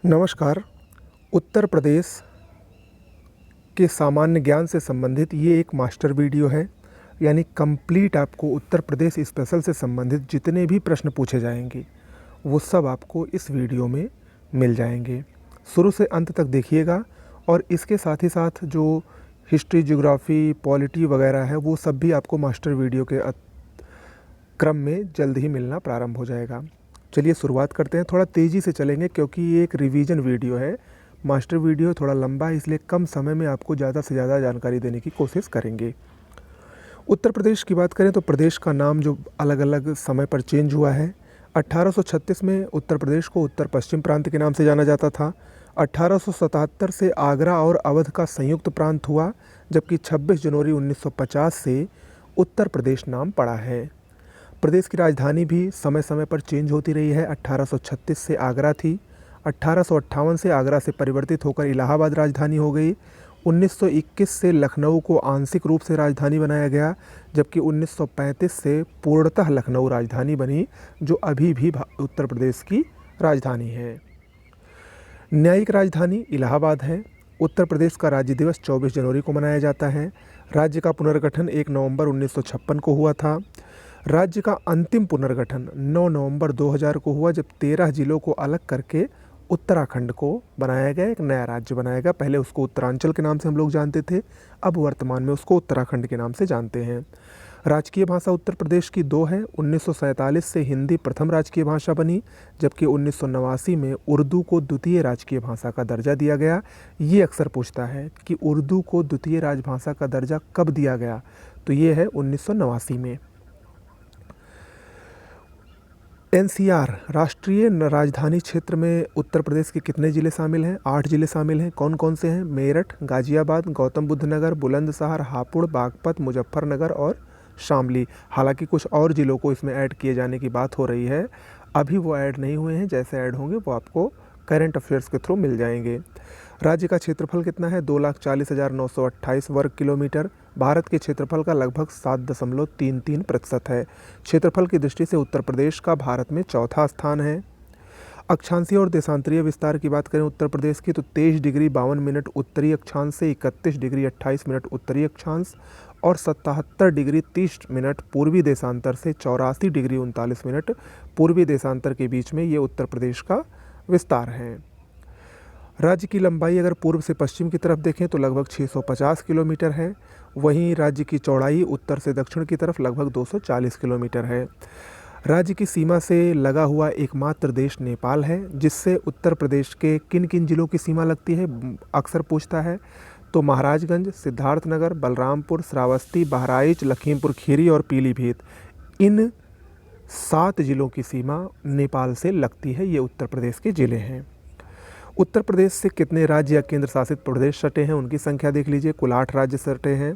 नमस्कार। उत्तर प्रदेश के सामान्य ज्ञान से संबंधित ये एक मास्टर वीडियो है। यानी कंप्लीट आपको उत्तर प्रदेश स्पेशल से संबंधित जितने भी प्रश्न पूछे जाएंगे वो सब आपको इस वीडियो में मिल जाएंगे। शुरू से अंत तक देखिएगा और इसके साथ ही साथ जो हिस्ट्री, ज्योग्राफी, पॉलिटी वगैरह है वो सब भी आपको मास्टर वीडियो के क्रम में जल्द ही मिलना प्रारंभ हो जाएगा। चलिए शुरुआत करते हैं। थोड़ा तेज़ी से चलेंगे क्योंकि ये एक रिवीजन वीडियो है। मास्टर वीडियो थोड़ा लंबा है, इसलिए कम समय में आपको ज़्यादा से ज़्यादा जानकारी देने की कोशिश करेंगे। उत्तर प्रदेश की बात करें तो प्रदेश का नाम जो अलग अलग समय पर चेंज हुआ है। 1836 में उत्तर प्रदेश को उत्तर पश्चिम प्रांत के नाम से जाना जाता था। 1877 से आगरा और अवध का संयुक्त प्रांत हुआ, जबकि 26 जनवरी 1950 से उत्तर प्रदेश नाम पड़ा है। प्रदेश की राजधानी भी समय समय पर चेंज होती रही है। 1836 से आगरा थी, 1858 से आगरा से परिवर्तित होकर इलाहाबाद राजधानी हो गई। 1921 से लखनऊ को आंशिक रूप से राजधानी बनाया गया, जबकि 1935 से पूर्णतः लखनऊ राजधानी बनी, जो अभी भी उत्तर प्रदेश की राजधानी है। न्यायिक राजधानी इलाहाबाद है। उत्तर प्रदेश का राज्य दिवस 24 जनवरी को मनाया जाता है। राज्य का पुनर्गठन 1 नवंबर 1956 को हुआ था। राज्य का अंतिम पुनर्गठन 9 नवंबर 2000 को हुआ, जब 13 जिलों को अलग करके उत्तराखंड को बनाया गया, एक नया राज्य बनाया गया। पहले उसको उत्तरांचल के नाम से हम लोग जानते थे, अब वर्तमान में उसको उत्तराखंड के नाम से जानते हैं। राजकीय भाषा उत्तर प्रदेश की 2 है। 1947 से हिंदी प्रथम राजकीय भाषा बनी, जबकि 1989 में उर्दू को द्वितीय राजकीय भाषा का दर्जा दिया गया। ये अक्सर पूछता है कि उर्दू को द्वितीय राजभाषा का दर्जा कब दिया गया, तो ये है 1989 में। एनसीआर राष्ट्रीय राजधानी क्षेत्र में उत्तर प्रदेश के कितने ज़िले शामिल हैं? 8 ज़िले शामिल हैं। कौन कौन से हैं? मेरठ, गाजियाबाद, गौतम बुद्ध नगर, बुलंदशहर, हापुड़, बागपत, मुजफ्फरनगर और शामली। हालांकि कुछ और ज़िलों को इसमें ऐड किए जाने की बात हो रही है, अभी वो ऐड नहीं हुए हैं। जैसे ऐड होंगे वो आपको करंट अफेयर्स के थ्रू मिल जाएंगे। राज्य का क्षेत्रफल कितना है? 2,40,928 वर्ग किलोमीटर। भारत के क्षेत्रफल का लगभग 7.33% है। क्षेत्रफल की दृष्टि से उत्तर प्रदेश का भारत में चौथा स्थान है। अक्षांशीय और देशांतरीय विस्तार की बात करें उत्तर प्रदेश की, तो 23 डिग्री 52 मिनट उत्तरी अक्षांश से 31 डिग्री 28 मिनट उत्तरी अक्षांश और 77 डिग्री 30 मिनट पूर्वी देशांतर से 84 डिग्री 39 मिनट पूर्वी देशांतर के बीच में ये उत्तर प्रदेश का विस्तार है। राज्य की लंबाई अगर पूर्व से पश्चिम की तरफ देखें तो लगभग 650 किलोमीटर है। वहीं राज्य की चौड़ाई उत्तर से दक्षिण की तरफ लगभग 240 किलोमीटर है। राज्य की सीमा से लगा हुआ एकमात्र देश नेपाल है। जिससे उत्तर प्रदेश के किन किन जिलों की सीमा लगती है अक्सर पूछता है, तो महाराजगंज, सिद्धार्थनगर, बलरामपुर, श्रावस्ती, बहराइच, लखीमपुर खीरी और पीलीभीत, इन 7 जिलों की सीमा नेपाल से लगती है। ये उत्तर प्रदेश के ज़िले हैं। उत्तर प्रदेश से कितने राज्य या केंद्र शासित प्रदेश सटे हैं उनकी संख्या देख लीजिए। कुल 8 राज्य सटे हैं।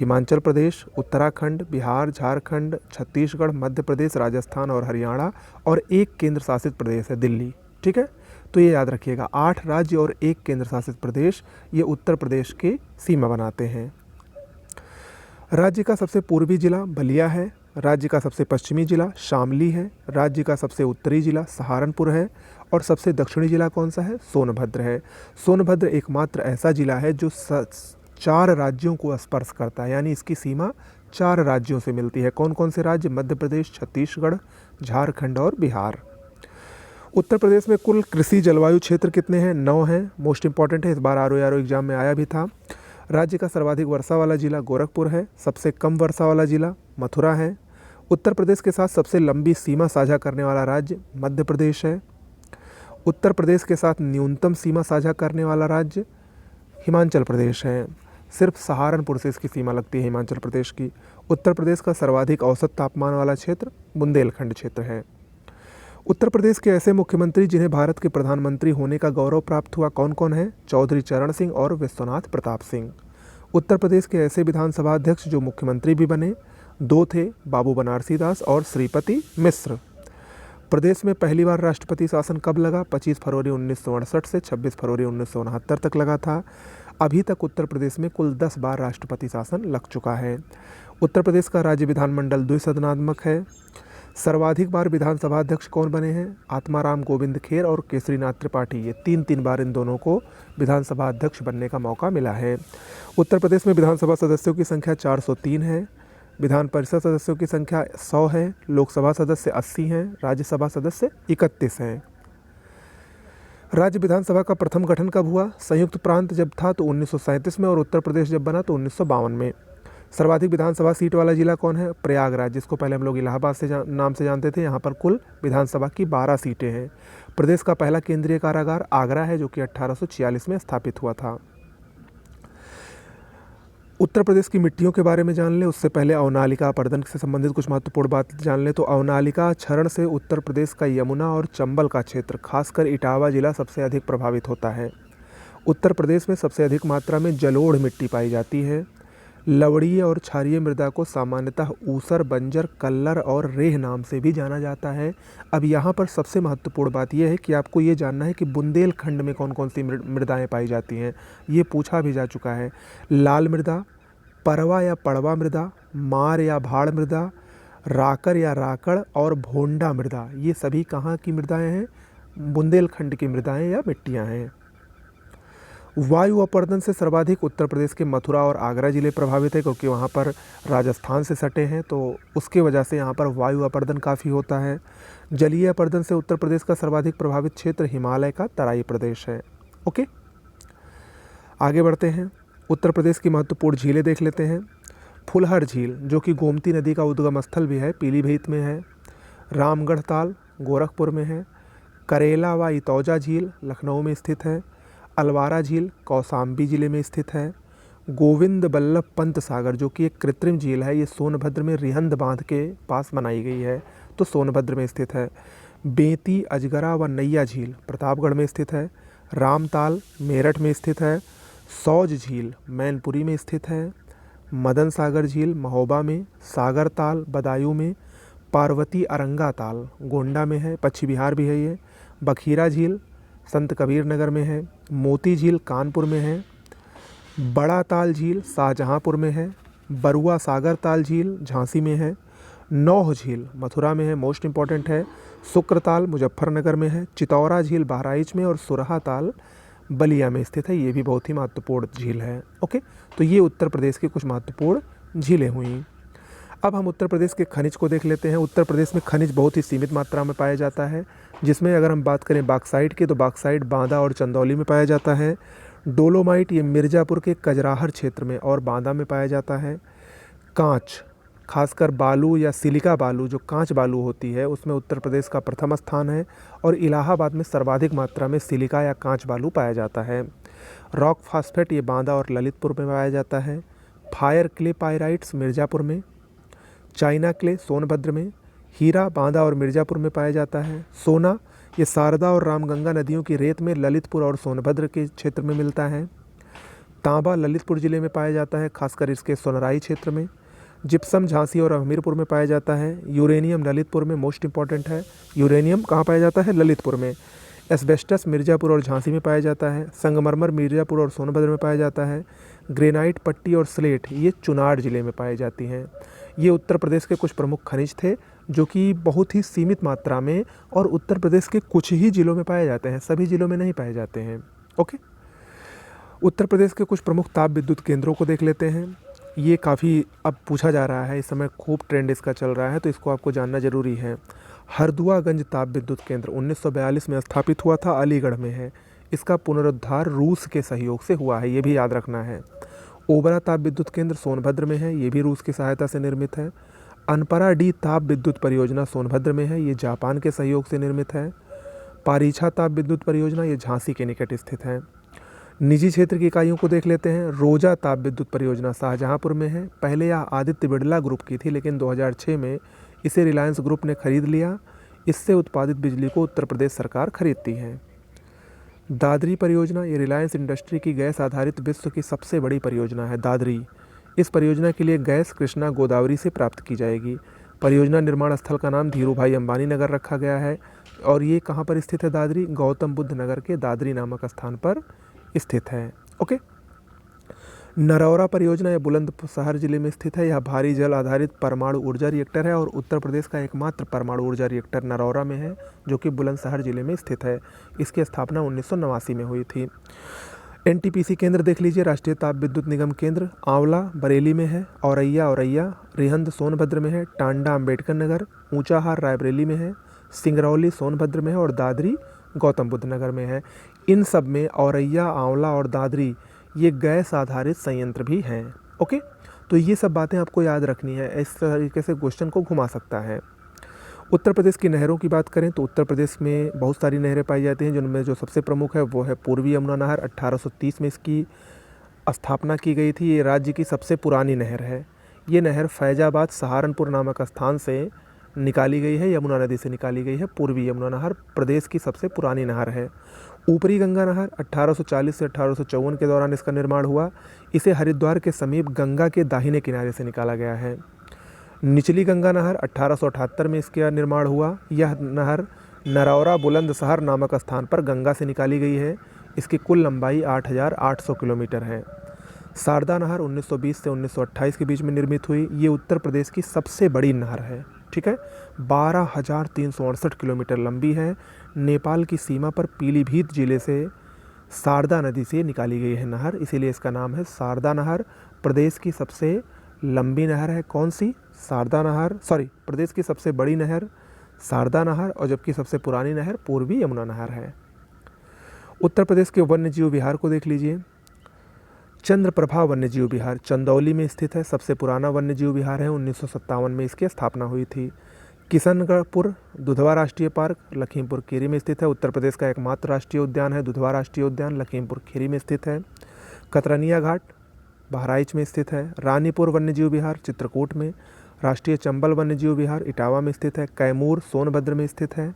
हिमाचल प्रदेश, उत्तराखंड, बिहार, झारखंड, छत्तीसगढ़, मध्य प्रदेश, राजस्थान और हरियाणा, और एक केंद्र शासित प्रदेश है दिल्ली। ठीक है, तो ये याद रखिएगा, 8 राज्य और एक केंद्र शासित प्रदेश ये उत्तर प्रदेश की सीमा बनाते हैं। राज्य का सबसे पूर्वी जिला बलिया है। राज्य का सबसे पश्चिमी जिला शामली है। राज्य का सबसे उत्तरी जिला सहारनपुर है। और सबसे दक्षिणी जिला कौन सा है? सोनभद्र है। सोनभद्र एकमात्र ऐसा जिला है जो 4 राज्यों को स्पर्श करता है, यानी इसकी सीमा 4 राज्यों से मिलती है। कौन कौन से राज्य? मध्य प्रदेश, छत्तीसगढ़, झारखंड और बिहार। उत्तर प्रदेश में कुल कृषि जलवायु क्षेत्र कितने हैं? 9 हैं। मोस्ट इंपॉर्टेंट है, इस बार आर एग्जाम में आया भी था। राज्य का सर्वाधिक वर्षा वाला जिला गोरखपुर है। सबसे कम वर्षा वाला जिला मथुरा है। उत्तर प्रदेश के साथ सबसे लंबी सीमा साझा करने वाला राज्य मध्य प्रदेश है। उत्तर प्रदेश के साथ न्यूनतम सीमा साझा करने वाला राज्य हिमाचल प्रदेश है। सिर्फ सहारनपुर से इसकी सीमा लगती है हिमाचल प्रदेश की। उत्तर प्रदेश का सर्वाधिक औसत तापमान वाला क्षेत्र बुंदेलखंड क्षेत्र है। उत्तर प्रदेश के ऐसे मुख्यमंत्री जिन्हें भारत के प्रधानमंत्री होने का गौरव प्राप्त हुआ कौन कौन है? चौधरी चरण सिंह और विश्वनाथ प्रताप सिंह। उत्तर प्रदेश के ऐसे विधानसभा अध्यक्ष जो मुख्यमंत्री भी बने 2 थे, बाबू बनारसी दास और श्रीपति मिश्र। प्रदेश में पहली बार राष्ट्रपति शासन कब लगा? 25 फरवरी 1968 से 26 फरवरी 1969 तक लगा था। अभी तक उत्तर प्रदेश में कुल 10 बार राष्ट्रपति शासन लग चुका है। उत्तर प्रदेश का राज्य विधानमंडल द्विसदनात्मक है। सर्वाधिक बार विधानसभा अध्यक्ष कौन बने हैं? आत्माराम गोविंद खेर और केसरीनाथ त्रिपाठी। ये तीन तीन बार इन दोनों को विधानसभा अध्यक्ष बनने का मौका मिला है। उत्तर प्रदेश में विधानसभा सदस्यों की संख्या 403 है। विधान परिषद सदस्यों की संख्या 100 है। लोकसभा सदस्य 80 हैं। राज्यसभा सदस्य 31 हैं। राज्य विधानसभा का प्रथम गठन कब हुआ? संयुक्त प्रांत जब था तो 1937 में, और उत्तर प्रदेश जब बना तो 1952 में। सर्वाधिक विधानसभा सीट वाला जिला कौन है? प्रयागराज, जिसको पहले हम लोग इलाहाबाद से नाम से जानते थे। यहाँ पर कुल विधानसभा की 12 सीटें हैं। प्रदेश का पहला केंद्रीय कारागार आगरा है, जो कि 1846 में स्थापित हुआ था। उत्तर प्रदेश की मिट्टियों के बारे में जान लें, उससे पहले अवनालिका अपर्दन से संबंधित कुछ महत्वपूर्ण बात जान लें। तो अवनालिका क्षरण से उत्तर प्रदेश का यमुना और चंबल का क्षेत्र, खासकर इटावा जिला सबसे अधिक प्रभावित होता है। उत्तर प्रदेश में सबसे अधिक मात्रा में जलोढ़ मिट्टी पाई जाती है। लवणीय और क्षारीय मृदा को सामान्यतः ऊसर, बंजर, कल्लर और रेह नाम से भी जाना जाता है। अब यहाँ पर सबसे महत्वपूर्ण बात यह है कि आपको ये जानना है कि बुंदेलखंड में कौन कौन सी मृदाएँ पाई जाती हैं। ये पूछा भी जा चुका है। लाल मृदा, परवा या पड़वा मृदा, मार या भाड़ मृदा, राकर या राकड़ और भोंडा मृदा, ये सभी कहाँ की मृदाएँ हैं? बुंदेलखंड की मृदाएँ या मिट्टियाँ हैं। वायु अपर्दन से सर्वाधिक उत्तर प्रदेश के मथुरा और आगरा जिले प्रभावित है, क्योंकि वहाँ पर राजस्थान से सटे हैं, तो उसके वजह से यहाँ पर वायु अपर्दन काफ़ी होता है। जलीय अपर्दन से उत्तर प्रदेश का सर्वाधिक प्रभावित क्षेत्र हिमालय का तराई प्रदेश है। ओके, आगे बढ़ते हैं। उत्तर प्रदेश की महत्वपूर्ण झीलें देख लेते हैं। फुलहर झील, जो कि गोमती नदी का उद्गम स्थल भी है, पीलीभीत में है। रामगढ़ ताल गोरखपुर में है। करेला व इतौजा झील लखनऊ में स्थित है। अलवारा झील कौसाम्बी जिले में स्थित है। गोविंद बल्लभ पंत सागर, जो कि एक कृत्रिम झील है, ये सोनभद्र में रिहंद बांध के पास बनाई गई है, तो सोनभद्र में स्थित है। बेंती, अजगरा व नैया झील प्रतापगढ़ में स्थित है। रामताल मेरठ में स्थित है। सौज झील मैनपुरी में स्थित है। मदन सागर झील महोबा में। सागर ताल बदायूं में। पार्वती अरंगा ताल गोंडा में है, पश्चिम बिहार भी है ये। बखीरा झील संत कबीर नगर में है। मोती झील कानपुर में है। बड़ा ताल झील शाहजहाँपुर में है। बरुआ सागर ताल झील झांसी में है। नौह झील मथुरा में है, मोस्ट इंपॉर्टेंट है। शुक्रताल मुजफ्फरनगर में है। चितौरा झील बहराइच में और सुरहा ताल बलिया में स्थित है, ये भी बहुत ही महत्वपूर्ण झील है। ओके, तो ये उत्तर प्रदेश की कुछ महत्वपूर्ण झीलें हुई। अब हम उत्तर प्रदेश के खनिज को देख लेते हैं। उत्तर प्रदेश में खनिज बहुत ही सीमित मात्रा में पाया जाता है, जिसमें अगर हम बात करें बॉक्साइट की, तो बॉक्साइट बांदा और चंदौली में पाया जाता है। डोलोमाइट ये मिर्ज़ापुर के कजराहर क्षेत्र में और बांदा में पाया जाता है। कांच, खासकर बालू या सिलिका बालू, जो कांच बालू होती है, उसमें उत्तर प्रदेश का प्रथम स्थान है, और इलाहाबाद में सर्वाधिक मात्रा में सिलिका या कांच बालू पाया जाता है। रॉक फास्फेट ये बांदा और ललितपुर में पाया जाता है। फायर क्ले पायराइट्स मिर्ज़ापुर में। चाइना क्ले सोनभद्र में। हीरा बांदा और मिर्ज़ापुर में पाया जाता है। सोना ये शारदा और रामगंगा नदियों की रेत में ललितपुर और सोनभद्र के क्षेत्र में मिलता है। तांबा ललितपुर ज़िले में पाया जाता है, खासकर इसके सोनराई क्षेत्र में। जिप्सम झांसी और हमीरपुर में पाया जाता है। यूरेनियम ललितपुर में, मोस्ट इंपॉर्टेंट है। यूरेनियम कहाँ पाया जाता है? ललितपुर में। एस्बेस्टस मिर्ज़ापुर और झांसी में पाया जाता है। संगमरमर मिर्ज़ापुर और सोनभद्र में पाया जाता है। ग्रेनाइट पट्टी और स्लेट ये चुनार ज़िले में पाई जाती हैं। ये उत्तर प्रदेश के कुछ प्रमुख खनिज थे, जो कि बहुत ही सीमित मात्रा में और उत्तर प्रदेश के कुछ ही ज़िलों में पाए जाते हैं, सभी ज़िलों में नहीं पाए जाते हैं। ओके, उत्तर प्रदेश के कुछ प्रमुख ताप विद्युत केंद्रों को देख लेते हैं। ये काफ़ी अब पूछा जा रहा है, इस समय खूब ट्रेंड इसका चल रहा है, तो इसको आपको जानना ज़रूरी है। हरदुआगंज ताप विद्युत केंद्र 1942 में स्थापित हुआ था, अलीगढ़ में है। इसका पुनरुद्धार रूस के सहयोग से हुआ है, ये भी याद रखना है। ओबरा ताप विद्युत केंद्र सोनभद्र में है, ये भी रूस की सहायता से निर्मित है। अनपरा डी ताप विद्युत परियोजना सोनभद्र में है, ये जापान के सहयोग से निर्मित है। पारीछा ताप विद्युत परियोजना ये झांसी के निकट स्थित है। निजी क्षेत्र की इकाइयों को देख लेते हैं। रोजा ताप विद्युत परियोजना शाहजहाँपुर में है। पहले यह आदित्य बिड़ला ग्रुप की थी, लेकिन 2006 में इसे रिलायंस ग्रुप ने खरीद लिया। इससे उत्पादित बिजली को उत्तर प्रदेश सरकार खरीदती है। दादरी परियोजना ये रिलायंस इंडस्ट्री की गैस आधारित विश्व की सबसे बड़ी परियोजना है, दादरी। इस परियोजना के लिए गैस कृष्णा गोदावरी से प्राप्त की जाएगी। परियोजना निर्माण स्थल का नाम धीरूभाई अंबानी नगर रखा गया है, और ये कहाँ पर स्थित है? दादरी गौतम बुद्ध नगर के दादरी नामक स्थान पर स्थित है। ओके, नरौरा परियोजना यह बुलंदशहर जिले में स्थित है। यह भारी जल आधारित परमाणु ऊर्जा रिएक्टर है और उत्तर प्रदेश का एकमात्र परमाणु ऊर्जा रिएक्टर नरौरा में है, जो कि बुलंदशहर जिले में स्थित है। इसकी स्थापना 1989 में हुई थी। एनटीपीसी केंद्र देख लीजिए, राष्ट्रीय ताप विद्युत निगम केंद्र आंवला बरेली में है, औरैया रिहंद सोनभद्र में है, टांडा अंबेडकर नगर, ऊंचाहार रायबरेली में है, सिंगरौली सोनभद्र में है और दादरी गौतम बुद्ध नगर में है। इन सब में औरैया, आंवला और दादरी ये गैस आधारित संयंत्र भी हैं। ओके, तो ये सब बातें आपको याद रखनी है, इस तरीके से क्वेश्चन को घुमा सकता है। उत्तर प्रदेश की नहरों की बात करें तो उत्तर प्रदेश में बहुत सारी नहरें पाई जाती हैं, जिनमें जो सबसे प्रमुख है वो है पूर्वी यमुना नहर। 1830 में इसकी स्थापना की गई थी। ये राज्य की सबसे पुरानी नहर है। ये नहर फैजाबाद सहारनपुर नामक स्थान से निकाली गई है, यमुना नदी से निकाली गई है। पूर्वी यमुना नहर प्रदेश की सबसे पुरानी नहर है। ऊपरी गंगा नहर 1840 से 1854 के दौरान इसका निर्माण हुआ। इसे हरिद्वार के समीप गंगा के दाहिने किनारे से निकाला गया है। निचली गंगा नहर 1878 में इसका निर्माण हुआ। यह नहर नरौरा बुलंदशहर नामक स्थान पर गंगा से निकाली गई है। इसकी कुल लंबाई 8800 किलोमीटर है। शारदा नहर 1920 से 1928 के बीच में निर्मित हुई। ये उत्तर प्रदेश की सबसे बड़ी नहर है। ठीक है, 12,368 किलोमीटर लंबी है। नेपाल की सीमा पर पीलीभीत जिले से शारदा नदी से निकाली गई है नहर, इसीलिए इसका नाम है शारदा नहर। प्रदेश की सबसे लंबी नहर है कौन सी? शारदा नहर। प्रदेश की सबसे बड़ी नहर शारदा नहर और जबकि सबसे पुरानी नहर पूर्वी यमुना नहर है। उत्तर प्रदेश के वन्य जीव विहार को देख लीजिए। चंद्रप्रभा वन्य जीव विहार चंदौली में स्थित है। सबसे पुराना वन्य जीव विहार है। 1957 में इसकी स्थापना हुई थी। किशनगढ़पुर दुधवा राष्ट्रीय पार्क लखीमपुर खीरी में स्थित है। उत्तर प्रदेश का एकमात्र राष्ट्रीय उद्यान है दुधवा राष्ट्रीय उद्यान, लखीमपुर खीरी में स्थित है। कतरनिया घाट बहराइच में स्थित है। रानीपुर वन्यजीव विहार चित्रकूट में। राष्ट्रीय चंबल वन्यजीव विहार इटावा में स्थित है। कैमूर सोनभद्र में स्थित है।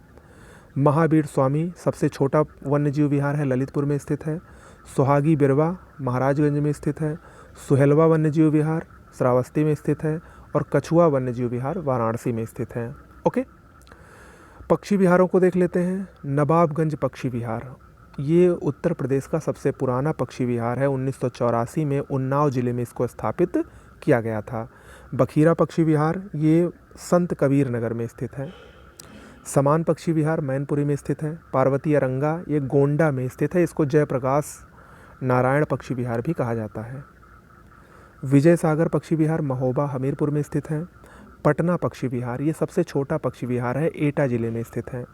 महावीर स्वामी सबसे छोटा वन्यजीव विहार है, ललितपुर में स्थित है। सुहागी बिरवा महाराजगंज में स्थित है। सुहेलवा वन्यजीव विहार श्रावस्ती में स्थित है और कछुआ वन्यजीव विहार वाराणसी में स्थित है। ओके, पक्षी विहारों को देख लेते हैं। नवाबगंज पक्षी विहार ये उत्तर प्रदेश का सबसे पुराना पक्षी विहार है। 1984 में उन्नाव जिले में इसको स्थापित किया गया था। बखीरा पक्षी विहार ये संत कबीर नगर में स्थित है। समान पक्षी विहार मैनपुरी में स्थित है। पार्वती अरंगा ये गोंडा में स्थित है। इसको जयप्रकाश नारायण पक्षी विहार भी कहा जाता है। विजय सागर पक्षी विहार महोबा हमीरपुर में स्थित है। पटना पक्षी विहार ये सबसे छोटा पक्षी विहार है, एटा जिले में स्थित है।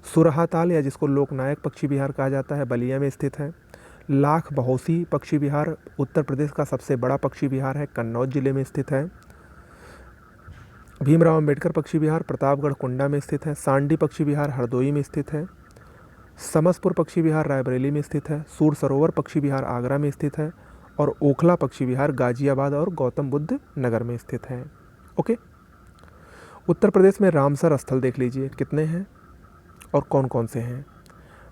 सुरहाताल या जिसको लोकनायक पक्षी विहार कहा जाता है, बलिया में स्थित है। लाख बहोसी पक्षी विहार उत्तर प्रदेश का सबसे बड़ा पक्षी विहार है, कन्नौज जिले में स्थित है। भीमराव अंबेडकर पक्षी विहार प्रतापगढ़ कुंडा में स्थित है। सांडी पक्षी विहार हरदोई में स्थित है। समसपुर पक्षी विहार रायबरेली में स्थित है। सूर सरोवर पक्षी विहार आगरा में स्थित है और ओखला पक्षी विहार गाजियाबाद और गौतम बुद्ध नगर में स्थित है। ओके, उत्तर प्रदेश में रामसर स्थल देख लीजिए कितने हैं और कौन कौन से हैं।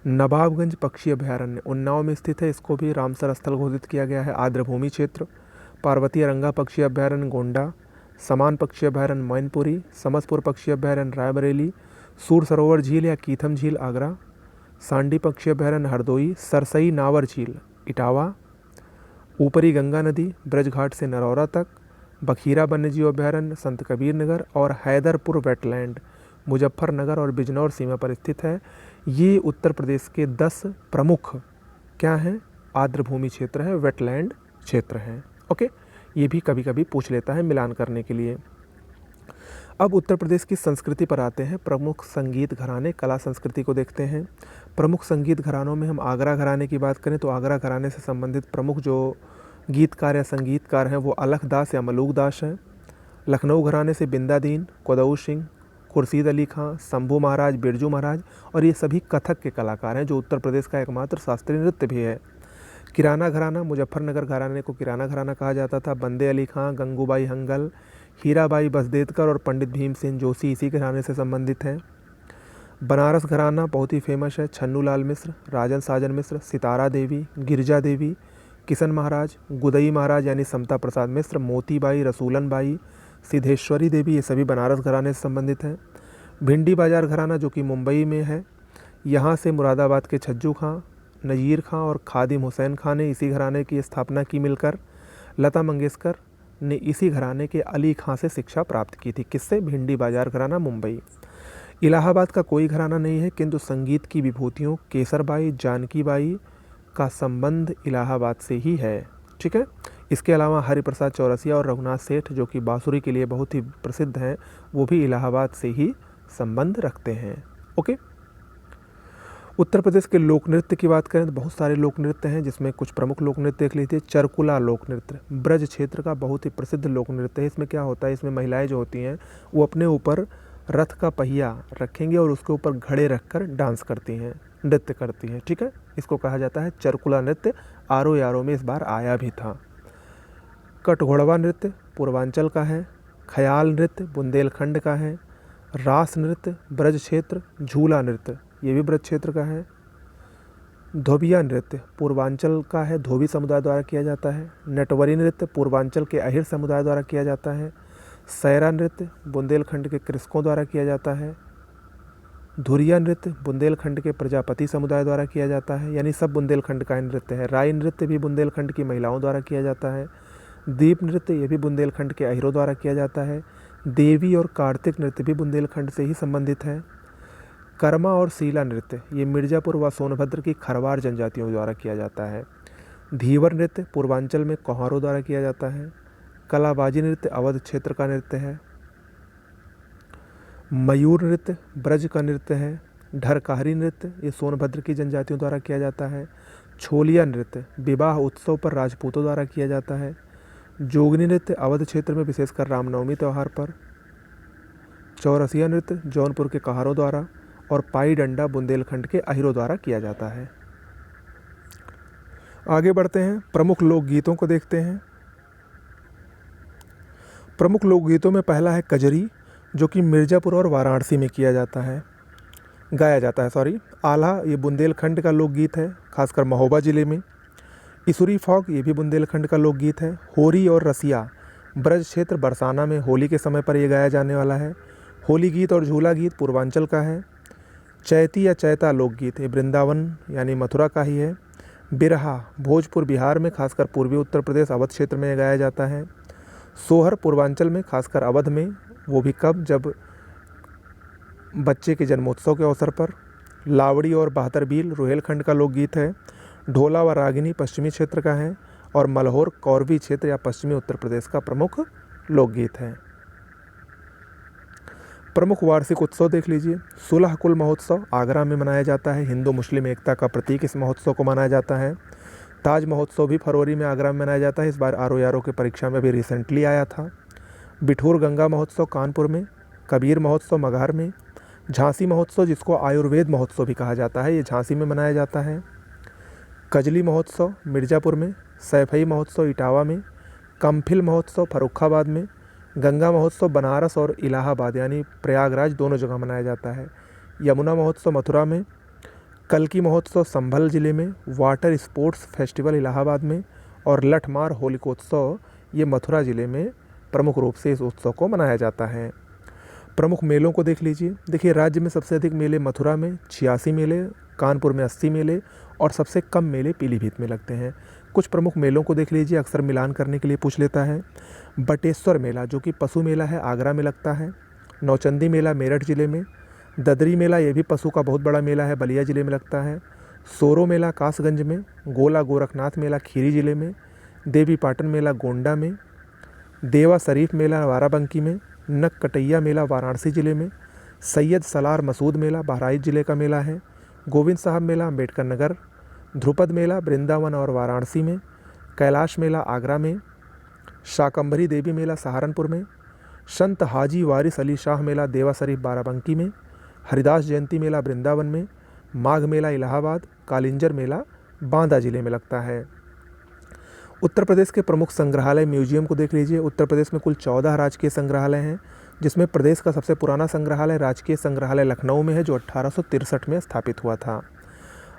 नवाबगंज पक्षी अभयारण्य उन्नाव में स्थित है, इसको भी रामसर स्थल घोषित किया गया है। आर्द्रभूमि क्षेत्र। पार्वती अरंगा पक्षी अभयारण्य गोंडा। समान पक्षी अभयारण्य मैनपुरी। समसपुर पक्षी अभयारण्य रायबरेली। सूर सरोवर झील या कीथम झील आगरा। सांडी पक्षी अभयारण्य हरदोई। सरसई नावर झील इटावा। ऊपरी गंगा नदी ब्रजघाट से नरौरा तक। बखीरा वन्यजीव अभयारण्य संत कबीर नगर और हैदरपुर वेटलैंड मुजफ्फरनगर और बिजनौर सीमा पर स्थित है। ये उत्तर प्रदेश के 10 प्रमुख क्या हैं? आर्द्रभूमि क्षेत्र है, वेटलैंड क्षेत्र हैं। ओके, ये भी कभी कभी पूछ लेता है मिलान करने के लिए। अब उत्तर प्रदेश की संस्कृति पर आते हैं। प्रमुख संगीत घराने कला संस्कृति को देखते हैं। प्रमुख संगीत घरानों में हम आगरा घराने की बात करें तो आगरा घराने से संबंधित प्रमुख जो गीतकार या संगीतकार हैं वो अलख दास या मलूक दास हैं। लखनऊ घराने से बिंदा दीन, कुदऊ सिंह, खुर्शीद अली खां, शंभू महाराज, बिरजू महाराज और ये सभी कथक के कलाकार हैं, जो उत्तर प्रदेश का एकमात्र शास्त्रीय नृत्य भी है। किराना घराना मुजफ्फरनगर घराने को किराना घराना कहा जाता था। बंदे अली खां, गंगूबाई हंगल, हीराबाई बसदेतकर और पंडित भीमसेन जोशी इसी घराने से संबंधित हैं। बनारस घराना बहुत ही फेमस है। छन्नू लाल मिश्र, राजन साजन मिश्र, सितारा देवी, गिरजा देवी, किशन महाराज, गुदई महाराज यानी समता प्रसाद मिश्र, मोतीबाई, रसूलन बाई, सिद्धेश्वरी देवी, ये सभी बनारस घराने से संबंधित हैं। भिंडी बाजार घराना जो कि मुंबई में है, यहाँ से मुरादाबाद के छज्जू खां, नज़ीर खां और खादिम हुसैन खां ने इसी घराने की स्थापना की मिलकर। लता मंगेशकर ने इसी घराने के अली खां से शिक्षा प्राप्त की थी। किससे? भिंडी बाजार घराना, मुंबई। इलाहाबाद का कोई घराना नहीं है, किंतु संगीत की विभूतियों केसरबाई, जानकी बाई का संबंध इलाहाबाद से ही है। ठीक है। इसके अलावा हरिप्रसाद चौरसिया और रघुनाथ सेठ, जो कि बांसुरी के लिए बहुत ही प्रसिद्ध हैं, वो भी इलाहाबाद से ही संबंध रखते हैं। ओके। उत्तर प्रदेश के लोक नृत्य की बात करें तो बहुत सारे लोक नृत्य हैं, जिसमें कुछ प्रमुख लोक नृत्य देख लीजिए। चरकुला लोक नृत्य ब्रज क्षेत्र का बहुत ही प्रसिद्ध लोक नृत्य है। इसमें क्या होता है, इसमें महिलाएं जो होती हैं वो अपने ऊपर रथ का पहिया रखेंगे और उसके ऊपर घड़े रखकर डांस करती हैं, नृत्य करती हैं। ठीक है। इसको कहा जाता है चरकुला नृत्य। आरो यारो में इस बार आया भी था। कटघोड़वा नृत्य पूर्वांचल का है। ख्याल नृत्य बुंदेलखंड का है। रास नृत्य ब्रज क्षेत्र। झूला नृत्य ये भी ब्रज क्षेत्र का है। धोबिया नृत्य पूर्वांचल का है, धोबी समुदाय द्वारा किया जाता है। नटवरी नृत्य पूर्वांचल के अहिर समुदाय द्वारा किया जाता है। सैरा नृत्य बुंदेलखंड के कृषकों द्वारा किया जाता है। धुरिया नृत्य बुंदेलखंड के प्रजापति समुदाय द्वारा किया जाता है, यानी सब बुंदेलखंड का नृत्य है। राई नृत्य भी बुंदेलखंड की महिलाओं द्वारा किया जाता है। दीप नृत्य ये भी बुंदेलखंड के अहिरों द्वारा किया जाता है। देवी और कार्तिक नृत्य भी बुंदेलखंड से ही संबंधित है। कर्मा और सीला नृत्य ये मिर्ज़ापुर व सोनभद्र की खरवार जनजातियों द्वारा किया जाता है। धीवर नृत्य पूर्वांचल में कोहारों द्वारा किया जाता है। कलाबाजी नृत्य अवध क्षेत्र का नृत्य है। मयूर नृत्य ब्रज का नृत्य है। ढरकाहरी नृत्य ये सोनभद्र की जनजातियों द्वारा किया जाता है। छोलिया नृत्य विवाह उत्सव पर राजपूतों द्वारा किया जाता है। जोगनी नृत्य अवध क्षेत्र में विशेषकर रामनवमी त्यौहार पर। चौरसिया नृत्य जौनपुर के कहारों द्वारा। और पाई डंडा बुंदेलखंड के अहिरों द्वारा किया जाता है। आगे बढ़ते हैं, प्रमुख लोकगीतों को देखते हैं। प्रमुख लोकगीतों में पहला है कजरी, जो कि मिर्ज़ापुर और वाराणसी में गाया जाता है। आल्हा ये बुंदेलखंड का लोकगीत है, खासकर महोबा ज़िले में। इसुरी फॉग ये भी बुंदेलखंड का लोकगीत है। होरी और रसिया ब्रज क्षेत्र बरसाना में होली के समय पर यह गाया जाने वाला है। होली गीत और झूला गीत पूर्वांचल का है। चैती या चैता लोकगीत ये वृंदावन यानी मथुरा का ही है। बिरहा भोजपुर बिहार में, खासकर पूर्वी उत्तर प्रदेश अवध क्षेत्र में गाया जाता है। सोहर पूर्वांचल में, खासकर अवध में, वो भी कब, जब बच्चे के जन्मोत्सव के अवसर पर। लावड़ी और बहत्तर बील रुहेलखंड का लोकगीत है। ढोला व रागिनी पश्चिमी क्षेत्र का है। और मलहोर कौरवी क्षेत्र या पश्चिमी उत्तर प्रदेश का प्रमुख लोकगीत है। प्रमुख वार्षिक उत्सव देख लीजिए। सुलह कुल महोत्सव आगरा में मनाया जाता है। हिंदू मुस्लिम एकता का प्रतीक इस महोत्सव को माना जाता है। ताज महोत्सव भी फरवरी में आगरा में मनाया जाता है। इस बार आरो यारो की परीक्षा में भी रिसेंटली आया था। बिठूर गंगा महोत्सव कानपुर में। कबीर महोत्सव मगहर में। झांसी महोत्सव, जिसको आयुर्वेद महोत्सव भी कहा जाता है, ये झांसी में मनाया जाता है। कजली महोत्सव मिर्ज़ापुर में। सैफई महोत्सव इटावा में। कम्फिल महोत्सव फर्रुखाबाद में। गंगा महोत्सव बनारस और इलाहाबाद यानी प्रयागराज दोनों जगह मनाया जाता है। यमुना महोत्सव मथुरा में। कल्की महोत्सव संभल जिले में। वाटर स्पोर्ट्स फेस्टिवल इलाहाबाद में। और लठमार होलिकोत्सव ये मथुरा जिले में प्रमुख रूप से इस उत्सव को मनाया जाता है। प्रमुख मेलों को देख लीजिए। देखिए, राज्य में सबसे अधिक मेले मथुरा में 86 मेले, कानपुर में 80 मेले और सबसे कम मेले पीलीभीत में लगते हैं। कुछ प्रमुख मेलों को देख लीजिए, अक्सर मिलान करने के लिए पूछ लेता है। बटेश्वर मेला, जो कि पशु मेला है, आगरा में लगता है। नौचंदी मेला मेरठ ज़िले में। ददरी मेला ये भी पशु का बहुत बड़ा मेला है, बलिया ज़िले में लगता है। सोरो मेला कासगंज में। गोला गोरखनाथ मेला खीरी ज़िले में। देवी पाटन मेला गोंडा में। देवा शरीफ मेला बाराबंकी में। नक कटैया मेला वाराणसी ज़िले में। सैयद सलार मसूद मेला बहराइच ज़िले का मेला है। गोविंद साहब मेला अम्बेडकर नगर। ध्रुपद मेला वृंदावन और वाराणसी में। कैलाश मेला आगरा में। शाकंभरी देवी मेला सहारनपुर में। संत हाजी वारिस अली शाह मेला देवा शरीफ बाराबंकी में। हरिदास जयंती मेला वृंदावन में। माघ मेला इलाहाबाद। कालिंजर मेला बांदा जिले में लगता है। उत्तर प्रदेश के प्रमुख संग्रहालय म्यूजियम को देख लीजिए। उत्तर प्रदेश में कुल 14 राजकीय संग्रहालय हैं, जिसमें प्रदेश का सबसे पुराना संग्रहालय राजकीय संग्रहालय लखनऊ में है, जो 1863 में स्थापित हुआ था।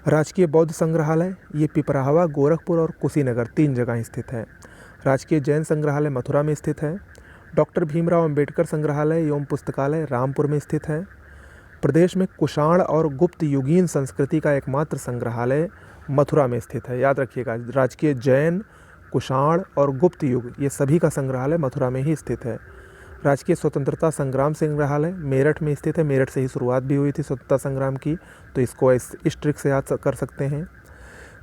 राजकीय बौद्ध संग्रहालय ये पिपराहवा, गोरखपुर और कुशीनगर 3 जगह स्थित है। राजकीय जैन संग्रहालय मथुरा में स्थित है। डॉक्टर भीमराव अंबेडकर संग्रहालय एवं पुस्तकालय रामपुर में स्थित है। प्रदेश में कुषाण और गुप्त युगीन संस्कृति का एकमात्र संग्रहालय मथुरा में स्थित है। याद रखिएगा, राजकीय जैन, कुषाण और गुप्त युग, ये सभी का संग्रहालय मथुरा में ही स्थित है। राजकीय स्वतंत्रता संग्राम संग्रहालय मेरठ में स्थित है। मेरठ से ही शुरुआत भी हुई थी स्वतंत्रता संग्राम की, तो इसको इस ट्रिक से याद कर सकते हैं।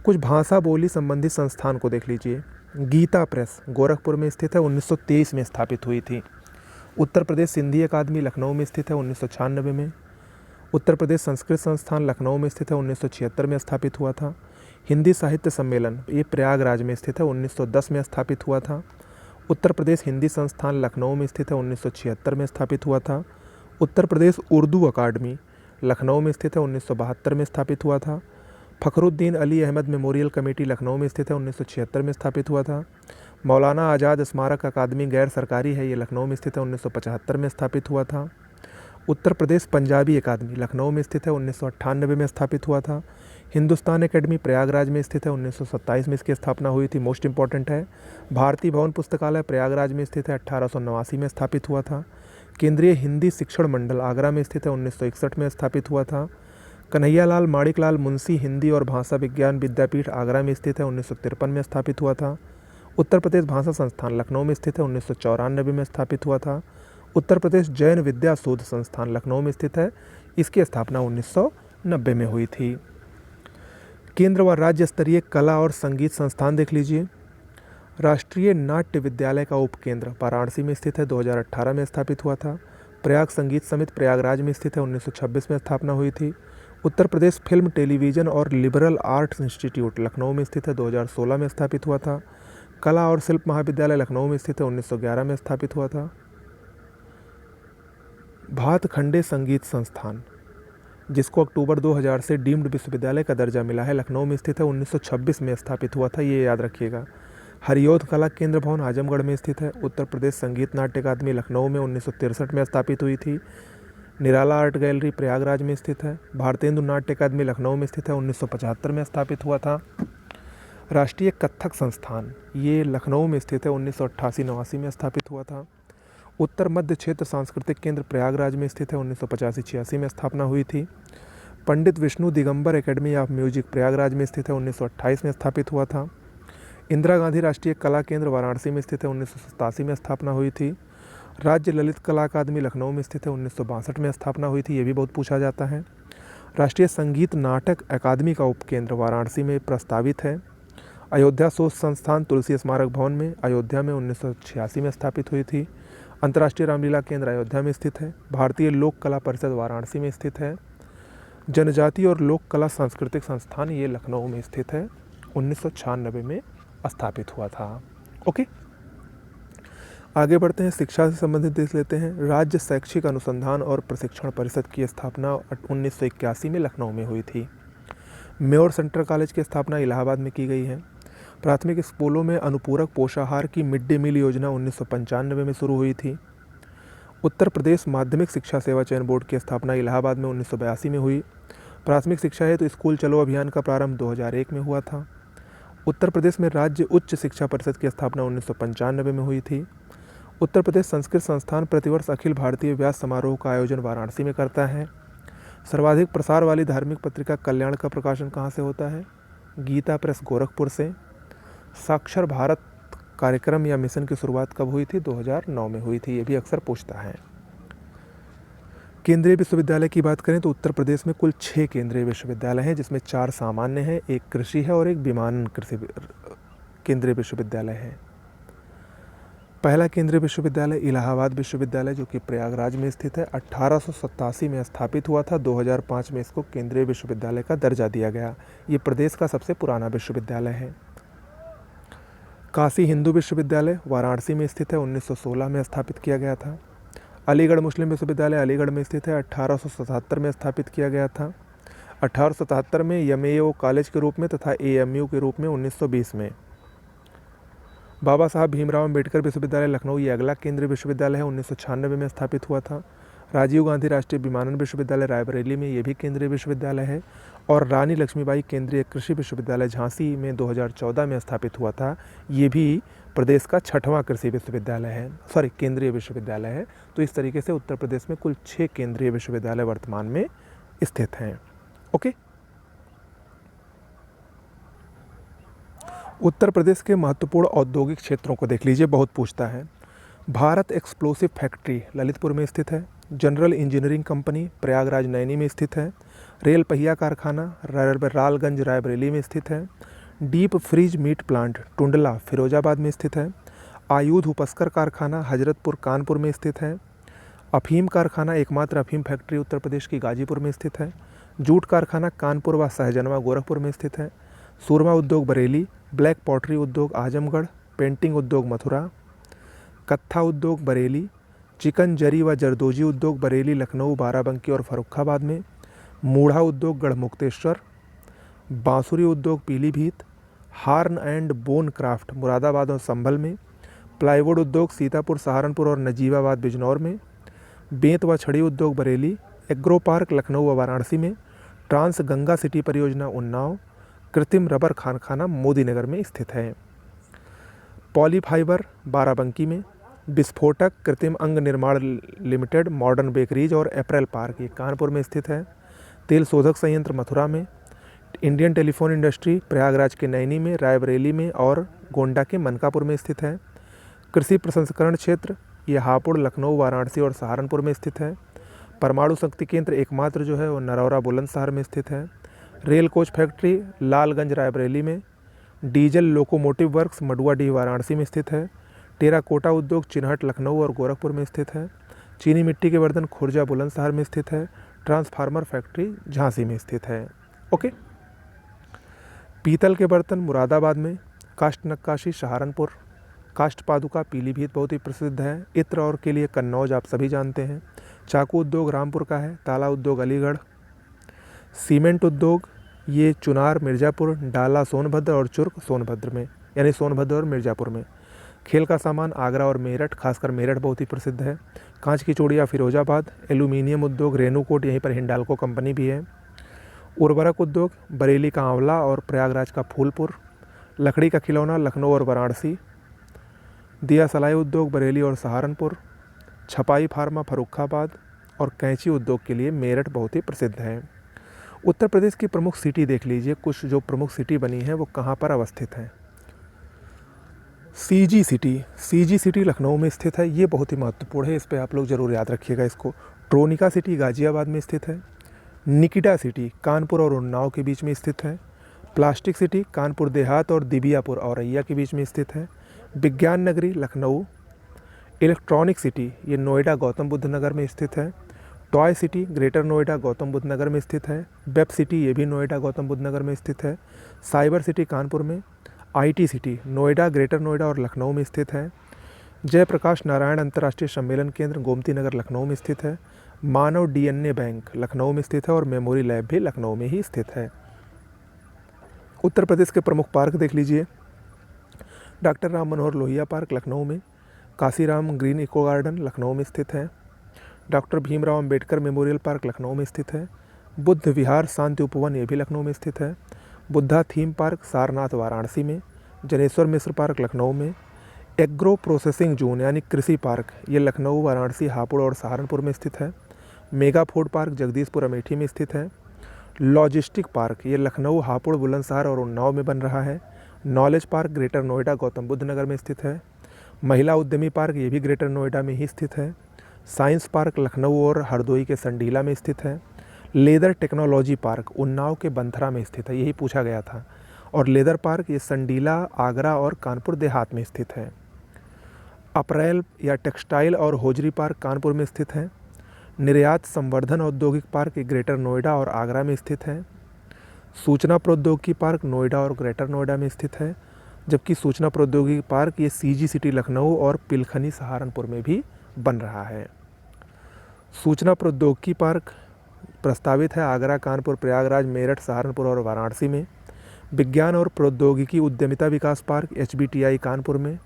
कुछ भाषा बोली संबंधित संस्थान को देख लीजिए। गीता प्रेस गोरखपुर में स्थित है, 1923 में स्थापित हुई थी। उत्तर प्रदेश सिंधी अकादमी लखनऊ में स्थित है, 1996 में। उत्तर प्रदेश संस्कृत संस्थान लखनऊ में स्थित है, 1976 में स्थापित हुआ था। हिंदी साहित्य सम्मेलन ये प्रयागराज में स्थित है, 1910 में स्थापित हुआ था। उत्तर प्रदेश हिंदी संस्थान लखनऊ में स्थित है, 1976 में स्थापित हुआ था। उत्तर प्रदेश उर्दू अकादमी लखनऊ में स्थित है, 1972 में स्थापित हुआ था। फ़खरुद्दीन अली अहमद मेमोरियल कमेटी लखनऊ में स्थित है, 1976 में स्थापित हुआ था। मौलाना आज़ाद स्मारक अकादमी गैर सरकारी है, ये लखनऊ में स्थित है, 1975 में स्थापित हुआ था। उत्तर प्रदेश पंजाबी अकादमी लखनऊ में स्थित है, 1998 में स्थापित हुआ था। हिंदुस्तान एकेडमी प्रयागराज में स्थित है, 1927 में इसकी स्थापना हुई थी, मोस्ट इंपॉर्टेंट है। भारतीय भवन पुस्तकालय प्रयागराज में स्थित है, 1889 में स्थापित हुआ था। केंद्रीय हिंदी शिक्षण मंडल आगरा में स्थित है, 1961 में स्थापित हुआ था। कन्हैयालाल माणिकलाल मुंशी हिंदी और भाषा विज्ञान विद्यापीठ आगरा में स्थित है, 1953 में स्थापित हुआ था। उत्तर प्रदेश भाषा संस्थान लखनऊ में स्थित है, 1994 में स्थापित हुआ था। उत्तर प्रदेश जैन विद्या शोध संस्थान लखनऊ में स्थित है, इसकी स्थापना 1990 में हुई थी। केंद्र व राज्य स्तरीय कला और संगीत संस्थान देख लीजिए। राष्ट्रीय नाट्य विद्यालय का उपकेंद्र वाराणसी में स्थित है, 2018 में स्थापित हुआ था। प्रयाग संगीत समिति प्रयागराज में स्थित है, 1926 में स्थापना हुई थी। उत्तर प्रदेश फिल्म टेलीविज़न और लिबरल आर्ट्स इंस्टीट्यूट लखनऊ में स्थित है, 2016 में स्थापित हुआ था। कला और शिल्प महाविद्यालय लखनऊ में स्थित है, 1911 में स्थापित हुआ था। भातखंडे संगीत संस्थान जिसको अक्टूबर 2000 से डीम्ड विश्वविद्यालय का दर्जा मिला है, लखनऊ में स्थित है, 1926 में स्थापित हुआ था, ये याद रखिएगा। हरियोध कला केंद्र भवन आजमगढ़ में स्थित है। उत्तर प्रदेश संगीत नाट्य अकादमी लखनऊ में 1963 में स्थापित हुई थी। निराला आर्ट गैलरी प्रयागराज में स्थित है। भारतेंदु नाट्य अकादमी लखनऊ में स्थित है, 1975 में स्थापित हुआ था। राष्ट्रीय कथक संस्थान ये लखनऊ में स्थित है, 1988-89 में स्थापित हुआ था। उत्तर मध्य क्षेत्र सांस्कृतिक केंद्र प्रयागराज में स्थित है, 1985-86 में स्थापना हुई थी। Pandit Vishnu Digambar academy of music Prayagraj में स्थित है, 1928 में स्थापित हुआ था। इंदिरा गांधी राष्ट्रीय कला केंद्र वाराणसी में स्थित है, 1987 में स्थापना हुई थी। राज्य ललित कला अकादमी लखनऊ में स्थित है, 1962 में स्थापना हुई थी, ये भी बहुत पूछा जाता है। राष्ट्रीय संगीत नाटक अकादमी का उपकेंद्र वाराणसी में प्रस्तावित है। अयोध्या शोध संस्थान तुलसी स्मारक भवन में अयोध्या में 1986 में स्थापित हुई थी। अंतर्राष्ट्रीय रामलीला केंद्र अयोध्या में स्थित है। भारतीय लोक कला परिषद वाराणसी में स्थित है। जनजाति और लोक कला सांस्कृतिक संस्थान ये लखनऊ में स्थित है, 1996 में स्थापित हुआ था। ओके, आगे बढ़ते हैं, शिक्षा से संबंधित देख लेते हैं। राज्य शैक्षिक अनुसंधान और प्रशिक्षण परिषद की स्थापना 1981 में लखनऊ में हुई थी। मेयर सेंट्रल कॉलेज की स्थापना इलाहाबाद में की गई है। प्राथमिक स्कूलों में अनुपूरक पोषाहार की मिड डे मील योजना 1995 में शुरू हुई थी। उत्तर प्रदेश माध्यमिक शिक्षा सेवा चयन बोर्ड की स्थापना इलाहाबाद में 1982 में हुई। प्राथमिक शिक्षा है तो स्कूल चलो अभियान का प्रारंभ 2001 में हुआ था। उत्तर प्रदेश में राज्य उच्च शिक्षा परिषद की स्थापना 1995 में हुई थी। उत्तर प्रदेश संस्कृत संस्थान प्रतिवर्ष अखिल भारतीय व्यास समारोह का आयोजन वाराणसी में करता है। सर्वाधिक प्रसार वाली धार्मिक पत्रिका कल्याण का प्रकाशन कहाँ से होता है? गीता प्रेस गोरखपुर से। साक्षर भारत कार्यक्रम या मिशन की शुरुआत कब हुई थी? 2009 में हुई थी, ये भी अक्सर पूछता है। केंद्रीय विश्वविद्यालय की बात करें तो उत्तर प्रदेश में कुल 6 केंद्रीय विश्वविद्यालय हैं, जिसमें 4 सामान्य हैं, एक कृषि है और एक विमानन कृषि केंद्रीय विश्वविद्यालय है। पहला केंद्रीय विश्वविद्यालय इलाहाबाद विश्वविद्यालय जो कि प्रयागराज में स्थित है, 1887 में स्थापित हुआ था। 2005 में इसको केंद्रीय विश्वविद्यालय का दर्जा दिया गया। ये प्रदेश का सबसे पुराना विश्वविद्यालय है। काशी हिंदू विश्वविद्यालय वाराणसी में स्थित है, 1916 में स्थापित किया गया था। अलीगढ़ मुस्लिम विश्वविद्यालय अलीगढ़ में स्थित है, 1877 में स्थापित किया गया था। 1877 में एमएओ कॉलेज के रूप में तथा एएमयू के रूप में 1920 में। बाबा साहब भीमराव अम्बेडकर विश्वविद्यालय लखनऊ ये अगला केंद्रीय विश्वविद्यालय है, 1996 में स्थापित हुआ था। राजीव गांधी राष्ट्रीय विमानन विश्वविद्यालय रायबरेली में ये भी केंद्रीय विश्वविद्यालय है। और रानी लक्ष्मीबाई केंद्रीय कृषि विश्वविद्यालय झांसी में 2014 में स्थापित हुआ था। ये भी प्रदेश का 6वां कृषि विश्वविद्यालय है, केंद्रीय विश्वविद्यालय है। तो इस तरीके से उत्तर प्रदेश में कुल 6 केंद्रीय विश्वविद्यालय वर्तमान में स्थित हैं। ओके, उत्तर प्रदेश के महत्वपूर्ण औद्योगिक क्षेत्रों को देख लीजिए, बहुत पूछता है। भारत एक्सप्लोसिव फैक्ट्री ललितपुर में स्थित है। General engineering company Prayagraj Naini में स्थित है। रेल पहिया कारखाना रालगंज रायबरेली में स्थित है। Deep freeze meat plant Tundla Firozabad में स्थित है। आयुध उपस्कर कारखाना हजरतपुर कानपुर में स्थित है। अफीम कारखाना एकमात्र अफीम फैक्ट्री उत्तर प्रदेश की गाजीपुर में स्थित है। जूट कारखाना कानपुर व सहजनवा गोरखपुर में स्थित है। सूरमा उद्योग बरेली, ब्लैक पॉटरी उद्योग आजमगढ़, पेंटिंग उद्योग मथुरा, कत्था उद्योग बरेली, चिकन जरी व जरदोजी उद्योग बरेली, लखनऊ, बाराबंकी और फर्रुखाबाद में, मूढ़ा उद्योग गढ़मुक्तेश्वर, बांसुरी उद्योग Pilibhit, horn and bone craft Moradabad और संभल में, प्लाईवुड उद्योग सीतापुर सहारनपुर और नजीबाबाद बिजनौर में, बेंत व छड़ी उद्योग बरेली, एग्रो पार्क लखनऊ व वाराणसी में, ट्रांस गंगा सिटी परियोजना उन्नाव, कृत्रिम रबर कारखाना मोदीनगर में स्थित है। पॉलीफाइबर बाराबंकी में, विस्फोटक कृत्रिम अंग निर्माण लिमिटेड मॉडर्न बेकरीज और अप्रैल पार्क ये कानपुर में स्थित है। तेल शोधक संयंत्र मथुरा में, इंडियन टेलीफोन इंडस्ट्री प्रयागराज के नैनी में, रायबरेली में और गोंडा के मनकापुर में स्थित है। कृषि प्रसंस्करण क्षेत्र ये हापुड़, लखनऊ, वाराणसी और सहारनपुर में स्थित है। परमाणु शक्ति केंद्र एकमात्र जो है वो नरौरा बुलंदशहर में स्थित है। Rail coach factory Lalganj Raebareli में, diesel locomotive works Maduadih Varanasi में स्थित है। टेराकोटा उद्योग चिन्हट लखनऊ और गोरखपुर में स्थित है। चीनी मिट्टी के बर्तन खुर्जा बुलंदशहर में स्थित है। ट्रांसफार्मर फैक्ट्री झांसी में स्थित है। ओके। पीतल के बर्तन मुरादाबाद में, काष्ठ नक्काशी सहारनपुर, काष्ठ पादुका पीलीभीत बहुत ही प्रसिद्ध है। इत्र और के लिए कन्नौज आप सभी जानते हैं। चाकू उद्योग रामपुर का है। ताला उद्योग अलीगढ़। सीमेंट उद्योग ये चुनार मिर्ज़ापुर, डाला सोनभद्र और चुर्क सोनभद्र में, यानी सोनभद्र और मिर्ज़ापुर में। खेल का सामान आगरा और मेरठ, खासकर मेरठ बहुत ही प्रसिद्ध है। कांच की चूड़ियाँ फिरोजाबाद। एल्यूमिनियम उद्योग रेणुकूट, यहीं पर हिंडाल्को कंपनी भी है। उर्वरक उद्योग बरेली का आंवला और प्रयागराज का फूलपुर। लकड़ी का खिलौना लखनऊ और वाराणसी। दिया सलाई उद्योग बरेली और सहारनपुर। छपाई फार्मा फर्रुखाबाद और कैंची उद्योग के लिए मेरठ बहुत ही प्रसिद्ध है। उत्तर प्रदेश की प्रमुख सिटी देख लीजिए, कुछ जो प्रमुख सिटी बनी है वो कहाँ पर अवस्थित है। सीजी सिटी लखनऊ में स्थित है। ये बहुत ही महत्वपूर्ण है, इस पर आप लोग ज़रूर याद रखिएगा इसको। ट्रोनिका सिटी गाजियाबाद में स्थित है। निकिटा सिटी कानपुर और उन्नाव के बीच में स्थित है। प्लास्टिक सिटी कानपुर देहात और दिबियापुर औरैया के बीच में स्थित है। विज्ञान नगरी लखनऊ। इलेक्ट्रॉनिक सिटी ये नोएडा गौतम बुद्ध नगर में स्थित है। Toy city greater Noida Gautam Buddh Nagar में स्थित है। वेब सिटी ये भी नोएडा गौतम बुद्ध नगर में स्थित है। साइबर सिटी कानपुर में। IT city Noida, greater Noida और लखनऊ में स्थित है। जयप्रकाश नारायण अंतर्राष्ट्रीय सम्मेलन केंद्र गोमती नगर लखनऊ में स्थित है। मानव डीएनए बैंक लखनऊ में स्थित है और मेमोरी लैब भी लखनऊ में ही स्थित है। उत्तर प्रदेश के प्रमुख पार्क देख लीजिए। डॉक्टर राम मनोहर लोहिया पार्क लखनऊ में। Kashiram green eco garden Lucknow में स्थित है। Doctor Bhimrao Ambedkar memorial park Lucknow में स्थित है। बुद्ध विहार शांति उपवन ये भी लखनऊ में स्थित है। बुद्धा थीम पार्क सारनाथ वाराणसी में। जनेश्वर मिश्र पार्क लखनऊ में। एग्रो प्रोसेसिंग जोन यानी कृषि पार्क ये लखनऊ, वाराणसी, हापुड़ और सहारनपुर में स्थित है। Mega food park Jagdishpur Amethi में स्थित है। लॉजिस्टिक पार्क ये लखनऊ, हापुड़, बुलंदशहर और उन्नाव में बन रहा है। Knowledge park greater Noida Gautam Buddh Nagar में स्थित है। महिला उद्यमी पार्क ये भी ग्रेटर नोएडा में ही स्थित है। साइंस पार्क लखनऊ और हरदोई के संडीला में स्थित है। लेदर टेक्नोलॉजी पार्क उन्नाव के बंथरा में स्थित है, यही पूछा गया था। और लेदर पार्क ये संडीला, आगरा और कानपुर देहात में स्थित है। अप्रैल या टेक्सटाइल और होजरी पार्क कानपुर में स्थित है। निर्यात संवर्धन औद्योगिक पार्क ये ग्रेटर नोएडा और आगरा में स्थित है। सूचना प्रौद्योगिकी पार्क नोएडा और ग्रेटर नोएडा में स्थित है, जबकि सूचना प्रौद्योगिकी पार्क ये सीजी सिटी लखनऊ और पिलखनी सहारनपुर में भी बन रहा है। सूचना प्रौद्योगिकी पार्क प्रस्तावित है आगरा, कानपुर, प्रयागराज, मेरठ, सहारनपुर और वाराणसी में। विज्ञान और प्रौद्योगिकी उद्यमिता विकास पार्क एचबीटीआई कानपुर में।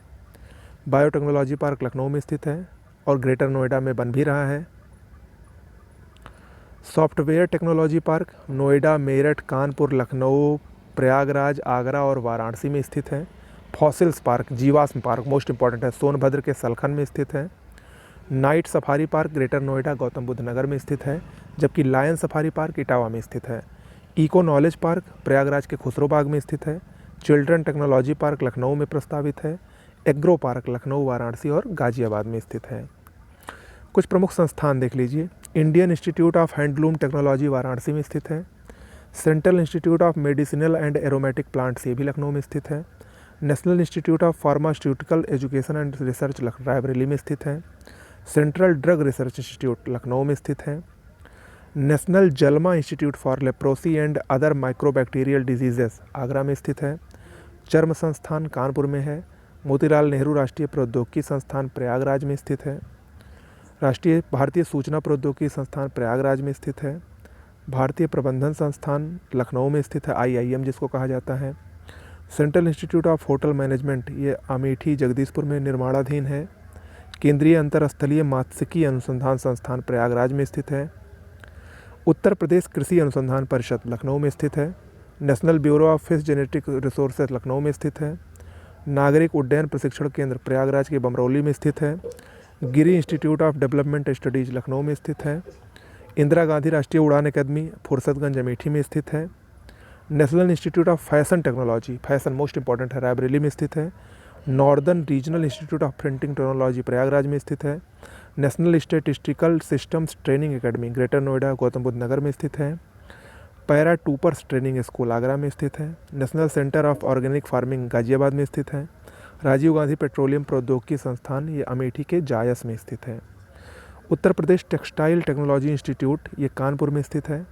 बायोटेक्नोलॉजी पार्क लखनऊ में स्थित है और ग्रेटर नोएडा में बन भी रहा है। Software technology park Noida, Meerut, Kanpur, Lucknow, Prayagraj, Agra और वाराणसी में स्थित है। फॉसिल्स पार्क जीवाश्म पार्क मोस्ट इंपॉर्टेंट है, सोनभद्र के सलखन में स्थित है। Night safari park greater Noida Gautam Buddh Nagar में स्थित है, जबकि लायन सफारी पार्क इटावा में स्थित है। इको नॉलेज पार्क प्रयागराज के खुसरोबाग में स्थित है। चिल्ड्रन टेक्नोलॉजी पार्क लखनऊ में प्रस्तावित है। एग्रो पार्क लखनऊ, वाराणसी और गाजियाबाद में स्थित है। कुछ प्रमुख संस्थान देख लीजिए। Indian institute of handloom technology Varanasi में स्थित है। Central institute of medicinal and aromatic plants, ये भी लखनऊ में स्थित है। National institute of pharmaceutical education and research Raebareli में स्थित है। Central drug research institute Lucknow में स्थित है। National JALMA institute for leprosy and other microbacterial diseases Agra में स्थित है। चर्म संस्थान कानपुर में है। मोतीलाल नेहरू राष्ट्रीय प्रौद्योगिकी संस्थान प्रयागराज में स्थित है। राष्ट्रीय भारतीय सूचना प्रौद्योगिकी संस्थान प्रयागराज में स्थित है। भारतीय प्रबंधन संस्थान लखनऊ में स्थित है, IIM जिसको कहा जाता है। Central institute of hotel management, ये अमेठी जगदीशपुर में निर्माणाधीन है। केंद्रीय अंतरस्थलीय मात्स्यिकी अनुसंधान संस्थान प्रयागराज में स्थित है। उत्तर प्रदेश कृषि अनुसंधान परिषद लखनऊ में स्थित है। National bureau of fish genetic resources Lucknow में स्थित है। नागरिक उड्डयन प्रशिक्षण केंद्र प्रयागराज के बमरौली में स्थित है। Giri institute of development studies Lucknow में स्थित है। इंदिरा गांधी राष्ट्रीय उड़ान अकादमी फुर्सतगंज अमेठी में स्थित है। National institute of fashion technology, fashion most important है, रायबरेली में स्थित है। Northern regional institute of printing technology Prayagraj में स्थित है। National statistical systems training academy greater Noida Gautam Buddh Nagar में स्थित है। Paratroopers training school Agra में स्थित है। National centre of organic farming Ghaziabad में स्थित है। राजीव गांधी पेट्रोलियम प्रौद्योगिकी संस्थान, ये अमेठी के जायस में स्थित है। Uttar Pradesh textile technology institute, ये कानपुर में स्थित है।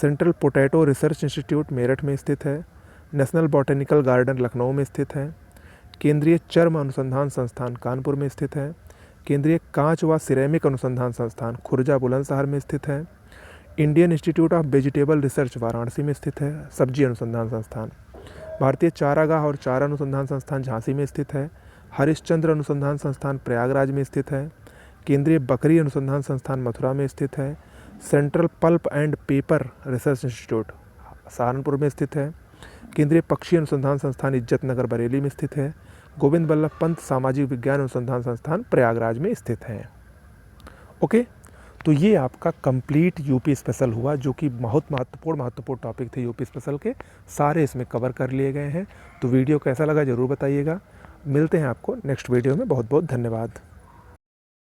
Central potato research institute Meerut में स्थित है। नेशनल बॉटेनिकल गार्डन लखनऊ में स्थित है। केंद्रीय चर्म अनुसंधान संस्थान कानपुर में स्थित है। केंद्रीय कांच व सिरेमिक अनुसंधान संस्थान खुर्जा बुलंदशहर में स्थित है। Indian institute of vegetable research Varanasi में स्थित है, सब्जी अनुसंधान संस्थान। भारतीय चारागाह और चारा अनुसंधान संस्थान झांसी में स्थित है। हरिश्चंद्र अनुसंधान संस्थान प्रयागराज में स्थित है। केंद्रीय बकरी अनुसंधान संस्थान मथुरा में स्थित है। Central pulp and paper research institute Saharanpur में स्थित है। केंद्रीय पक्षी अनुसंधान संस्थान इज्जतनगर बरेली में स्थित है। गोविंद बल्लभ पंत सामाजिक विज्ञान अनुसंधान संस्थान प्रयागराज में स्थित है। ओके, तो ये आपका कंप्लीट यूपी स्पेशल हुआ, जो कि बहुत महत्वपूर्ण टॉपिक थे यूपी स्पेशल के, सारे इसमें कवर कर लिए गए हैं। तो वीडियो कैसा लगा ज़रूर बताइएगा। मिलते हैं आपको नेक्स्ट वीडियो में। बहुत बहुत धन्यवाद।